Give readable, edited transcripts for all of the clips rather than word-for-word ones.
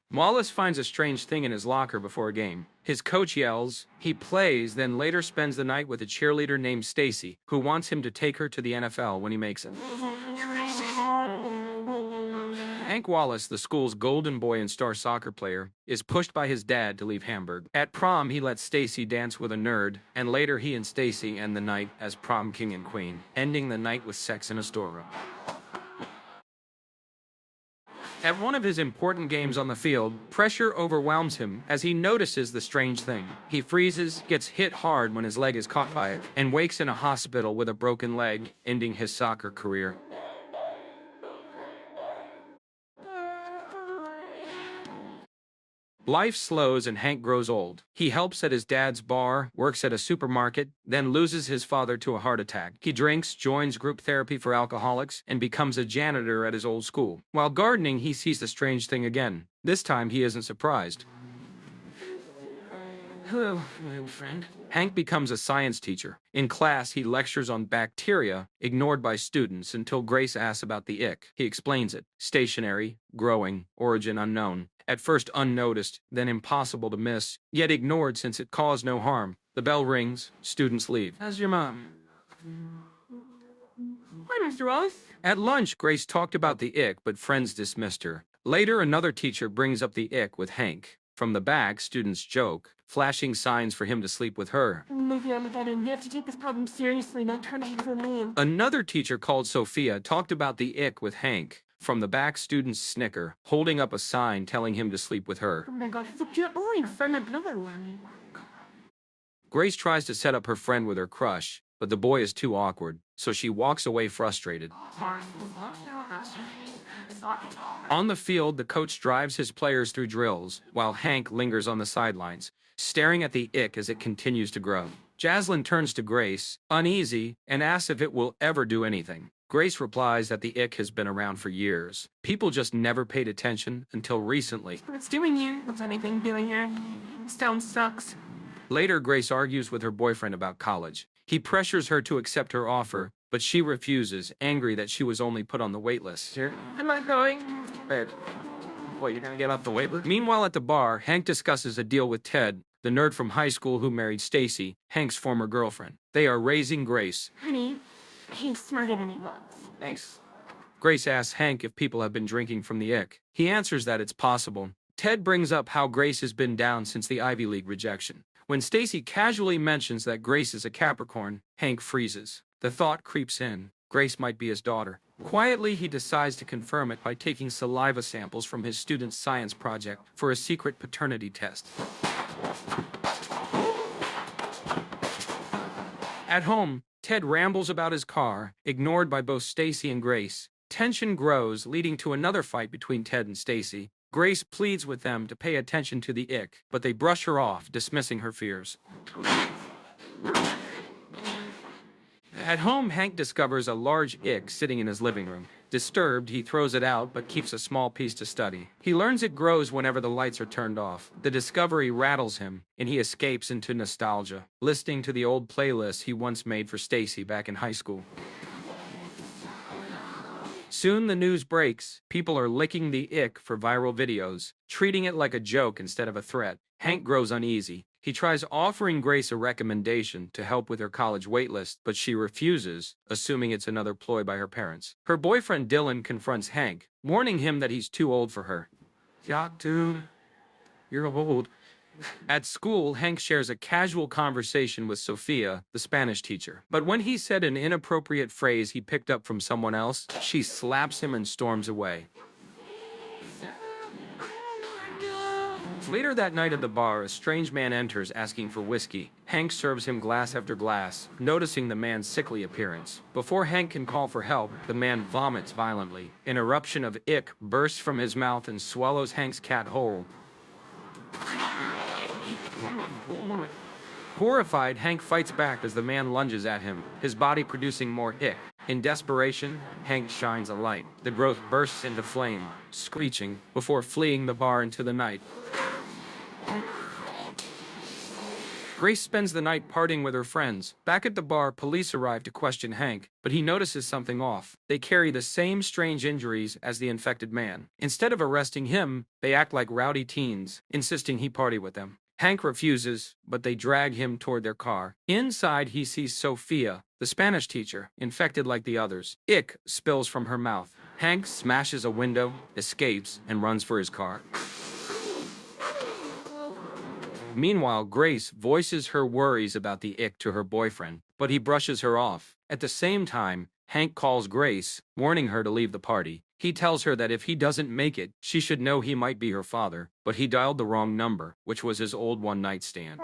Wallace finds a strange thing in his locker before a game. His coach yells, he plays, then later spends the night with a cheerleader named Stacy, who wants him to take her to the NFL when he makes it. Hank Wallace, the school's golden boy and star soccer player, is pushed by his dad to leave Hamburg. At prom, he lets Stacy dance with a nerd, and later he and Stacy end the night as prom king and queen, ending the night with sex in a storeroom. At one of his important games on the field, pressure overwhelms him as he notices the strange thing. He freezes, gets hit hard when his leg is caught by it, and wakes in a hospital with a broken leg, ending his soccer career. Life slows and Hank grows old. He helps at his dad's bar, works at a supermarket, then loses his father to a heart attack. He drinks, joins group therapy for alcoholics, and becomes a janitor at his old school. While gardening, he sees the strange thing again. This time, he isn't surprised. Hello, my old friend. Hank becomes a science teacher. In class, he lectures on bacteria, ignored by students until Grace asks about the ick. He explains it. Stationary, growing, origin unknown. At first unnoticed, then impossible to miss, yet ignored since it caused no harm. The bell rings, students leave. How's your mom? Hi, Mr. Wallace. At lunch, Grace talked about the ick, but friends dismissed her. Later, another teacher brings up the ick with Hank. From the back, students joke, flashing signs for him to sleep with her. Maybe I'm better. You have to take this problem seriously, not turn it into a meme. Another teacher called Sophia talked about the ick with Hank. From the back, students snicker, holding up a sign telling him to sleep with her. Oh my god, he's a cute boy. Friend another one. Grace tries to set up her friend with her crush, but the boy is too awkward, so she walks away frustrated. On the field, the coach drives his players through drills, while Hank lingers on the sidelines, staring at the ick as it continues to grow. Jaslyn turns to Grace, uneasy, and asks if it will ever do anything. Grace replies that the ick has been around for years. People just never paid attention until recently. What's doing here? What's anything doing here? This town sucks. Later, Grace argues with her boyfriend about college. He pressures her to accept her offer, but she refuses, angry that she was only put on the wait list. Here? I'm not going. Wait. What, you're gonna get off the wait list? Meanwhile, at the bar, Hank discusses a deal with Ted, the nerd from high school who married Stacy, Hank's former girlfriend. They are raising Grace. Honey, he's smarter than he looks. Thanks. Grace asks Hank if people have been drinking from the ick. He answers that it's possible. Ted brings up how Grace has been down since the Ivy League rejection. When Stacy casually mentions that Grace is a Capricorn, Hank freezes. The thought creeps in. Grace might be his daughter. Quietly, he decides to confirm it by taking saliva samples from his student's science project for a secret paternity test. At home, Ted rambles about his car, ignored by both Stacy and Grace. Tension grows, leading to another fight between Ted and Stacy. Grace pleads with them to pay attention to the ick, but they brush her off, dismissing her fears. At home, Hank discovers a large ick sitting in his living room. Disturbed, he throws it out but keeps a small piece to study. He learns it grows whenever the lights are turned off. The discovery rattles him, and he escapes into nostalgia, listening to the old playlist he once made for Stacy back in high school. Soon the news breaks. People are licking the ick for viral videos, treating it like a joke instead of a threat. Hank grows uneasy. He tries offering Grace a recommendation to help with her college waitlist, but she refuses, assuming it's another ploy by her parents. Her boyfriend Dylan confronts Hank, warning him that he's too old for her. Yeah, dude, you're old. At school, Hank shares a casual conversation with Sophia, the Spanish teacher. But when he said an inappropriate phrase he picked up from someone else, she slaps him and storms away. Later that night at the bar, a strange man enters asking for whiskey. Hank serves him glass after glass, noticing the man's sickly appearance. Before Hank can call for help, the man vomits violently. An eruption of ick bursts from his mouth and swallows Hank's cat whole. Horrified, Hank fights back as the man lunges at him, his body producing more ick. In desperation, Hank shines a light. The growth bursts into flame, screeching, before fleeing the bar into the night. Grace spends the night partying with her friends. Back at the bar, police arrive to question Hank, but he notices something off. They carry the same strange injuries as the infected man. Instead of arresting him, they act like rowdy teens, insisting he party with them. Hank refuses, but they drag him toward their car. Inside, he sees Sophia, the Spanish teacher, infected like the others. Ick spills from her mouth. Hank smashes a window, escapes, and runs for his car. Meanwhile, Grace voices her worries about the ick to her boyfriend, but he brushes her off. At the same time, Hank calls Grace, warning her to leave the party. He tells her that if he doesn't make it, she should know he might be her father, but he dialed the wrong number, which was his old one-night stand.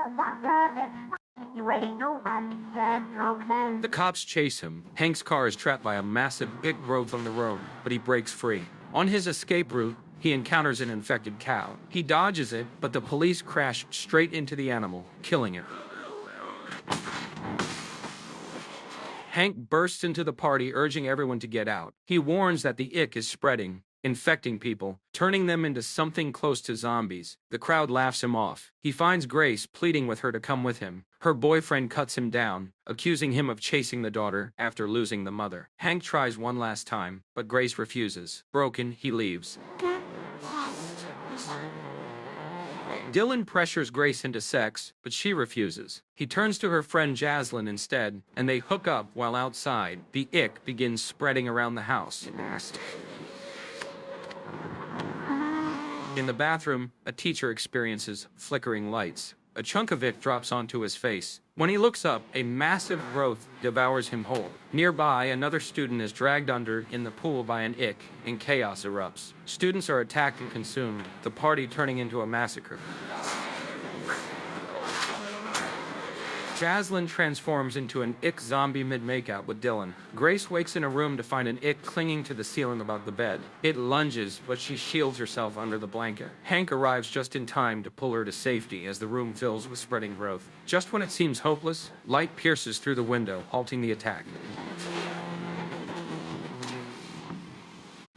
The cops chase him. Hank's car is trapped by a massive ick growth on the road, but he breaks free. On his escape route, he encounters an infected cow. He dodges it, but the police crash straight into the animal, killing it. Hank bursts into the party, urging everyone to get out. He warns that the ick is spreading, infecting people, turning them into something close to zombies. The crowd laughs him off. He finds Grace, pleading with her to come with him. Her boyfriend cuts him down, accusing him of chasing the daughter after losing the mother. Hank tries one last time, but Grace refuses. Broken, he leaves. Dylan pressures Grace into sex, but she refuses. He turns to her friend Jaslyn instead, and they hook up while outside. The ick begins spreading around the house. In the bathroom, a teacher experiences flickering lights. A chunk of ick drops onto his face. When he looks up, a massive growth devours him whole. Nearby, another student is dragged under in the pool by an ick, and chaos erupts. Students are attacked and consumed, the party turning into a massacre. Jaslyn transforms into an ick zombie mid-makeout with Dylan. Grace wakes in a room to find an ick clinging to the ceiling above the bed. It lunges, but she shields herself under the blanket. Hank arrives just in time to pull her to safety as the room fills with spreading growth. Just when it seems hopeless, light pierces through the window, halting the attack.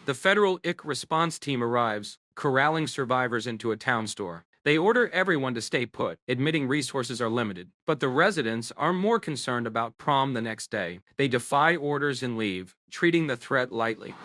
The federal ick response team arrives, corralling survivors into a town store. They order everyone to stay put, admitting resources are limited. But the residents are more concerned about prom the next day. They defy orders and leave, treating the threat lightly.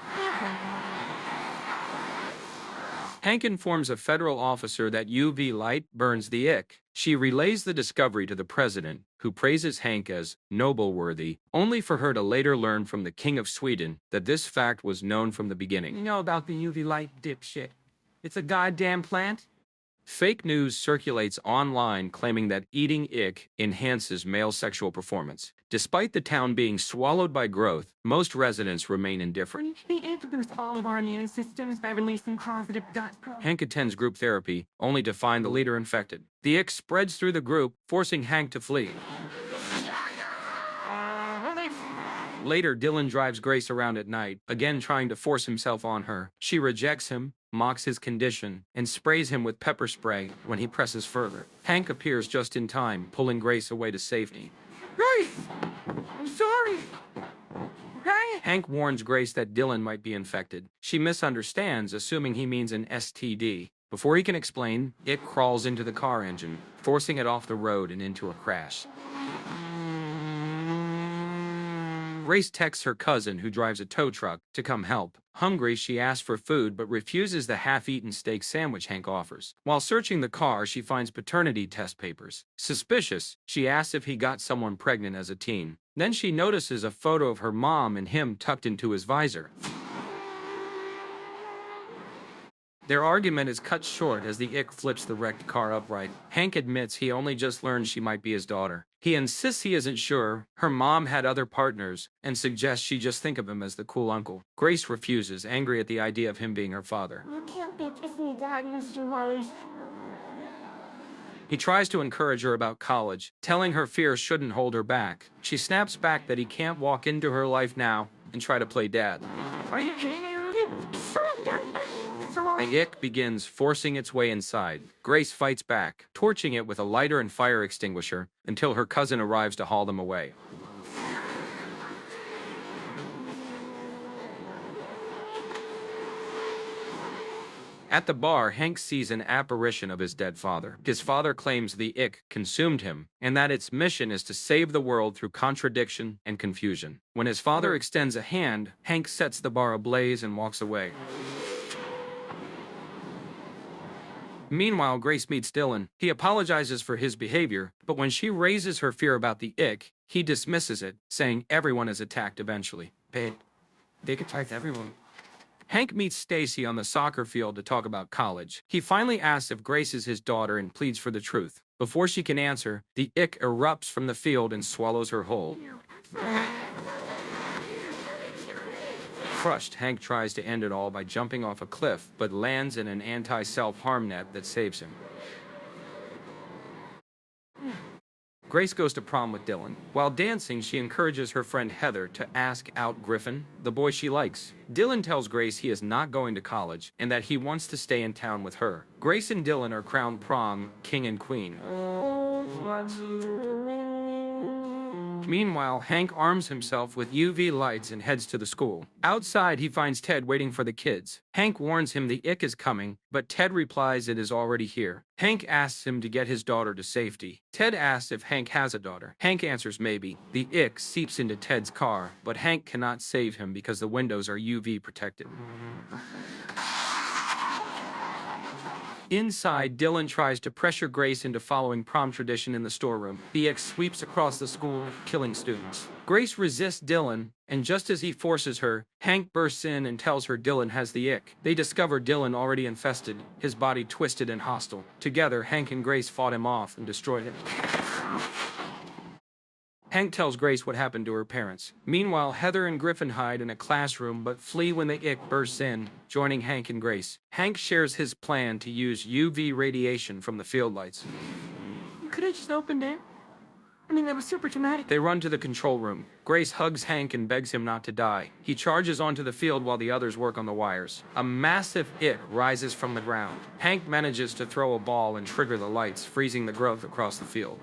Hank informs a federal officer that UV light burns the ick. She relays the discovery to the president, who praises Hank as noble-worthy, only for her to later learn from the King of Sweden that this fact was known from the beginning. You know about the UV light, dipshit. It's a goddamn plant. Fake news circulates online claiming that eating ick enhances male sexual performance. Despite the town being swallowed by growth, most residents remain indifferent. They introduce all of our immune systems by releasing positive gut products. Hank attends group therapy, only to find the leader infected. The ick spreads through the group, forcing Hank to flee. Later, Dylan drives Grace around at night, again trying to force himself on her. She rejects him, mocks his condition, and sprays him with pepper spray when he presses further. Hank appears just in time, pulling Grace away to safety. Grace! I'm sorry! Okay? Hank warns Grace that Dylan might be infected. She misunderstands, assuming he means an STD. Before he can explain, it crawls into the car engine, forcing it off the road and into a crash. Grace texts her cousin, who drives a tow truck, to come help. Hungry, she asks for food but refuses the half-eaten steak sandwich Hank offers. While searching the car, she finds paternity test papers. Suspicious, she asks if he got someone pregnant as a teen. Then she notices a photo of her mom and him tucked into his visor. Their argument is cut short as the ick flips the wrecked car upright. Hank admits he only just learned she might be his daughter. He insists he isn't sure, her mom had other partners, and suggests she just think of him as the cool uncle. Grace refuses, angry at the idea of him being her father. You can't be kissing Dad, Mr. Murray. He tries to encourage her about college, telling her fear shouldn't hold her back. She snaps back that he can't walk into her life now and try to play dad. Are you kidding me? The ick begins forcing its way inside. Grace fights back, torching it with a lighter and fire extinguisher until her cousin arrives to haul them away. At the bar, Hank sees an apparition of his dead father. His father claims the ick consumed him, and that its mission is to save the world through contradiction and confusion. When his father extends a hand, Hank sets the bar ablaze and walks away. Meanwhile, Grace meets Dylan. He apologizes for his behavior, but when she raises her fear about the ick, he dismisses it, saying everyone is attacked eventually. Babe, they attacked everyone. Hank meets Stacy on the soccer field to talk about college. He finally asks if Grace is his daughter and pleads for the truth. Before she can answer, the ick erupts from the field and swallows her whole. Crushed, Hank tries to end it all by jumping off a cliff, but lands in an anti-self-harm net that saves him. Grace goes to prom with Dylan. While dancing, she encourages her friend Heather to ask out Griffin, the boy she likes. Dylan tells Grace he is not going to college and that he wants to stay in town with her. Grace and Dylan are crowned prom king and queen. Meanwhile, Hank arms himself with UV lights and heads to the school. Outside, he finds Ted waiting for the kids. Hank warns him the ick is coming, but Ted replies it is already here. Hank asks him to get his daughter to safety. Ted asks if Hank has a daughter. Hank answers maybe. The ick seeps into Ted's car, but Hank cannot save him because the windows are UV protected. Inside, Dylan tries to pressure Grace into following prom tradition in the storeroom. The ick sweeps across the school, killing students. Grace resists Dylan, and just as he forces her, Hank bursts in and tells her Dylan has the ick. They discover Dylan already infested, his body twisted and hostile. Together, Hank and Grace fought him off and destroyed him. Hank tells Grace what happened to her parents. Meanwhile, Heather and Griffin hide in a classroom but flee when the ick bursts in, joining Hank and Grace. Hank shares his plan to use UV radiation from the field lights. You could have just opened it. I mean, that was super dramatic. They run to the control room. Grace hugs Hank and begs him not to die. He charges onto the field while the others work on the wires. A massive ick rises from the ground. Hank manages to throw a ball and trigger the lights, freezing the growth across the field.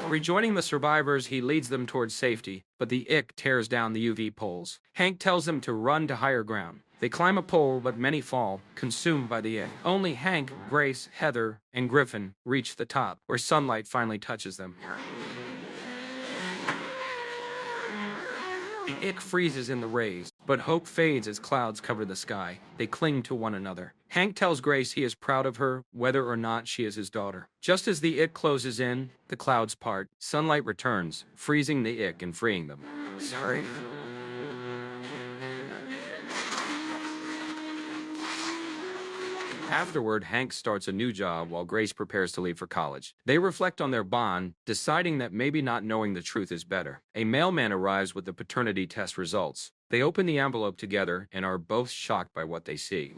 Rejoining the survivors, he leads them towards safety, but the ick tears down the UV poles. Hank tells them to run to higher ground. They climb a pole, but many fall, consumed by the ick. Only Hank, Grace, Heather, and Griffin reach the top, where sunlight finally touches them. The ick freezes in the rays, but hope fades as clouds cover the sky. They cling to one another. Hank tells Grace he is proud of her, whether or not she is his daughter. Just as the ick closes in, the clouds part. Sunlight returns, freezing the ick and freeing them. Sorry. Afterward, Hank starts a new job while Grace prepares to leave for college. They reflect on their bond, deciding that maybe not knowing the truth is better. A mailman arrives with the paternity test results. They open the envelope together and are both shocked by what they see.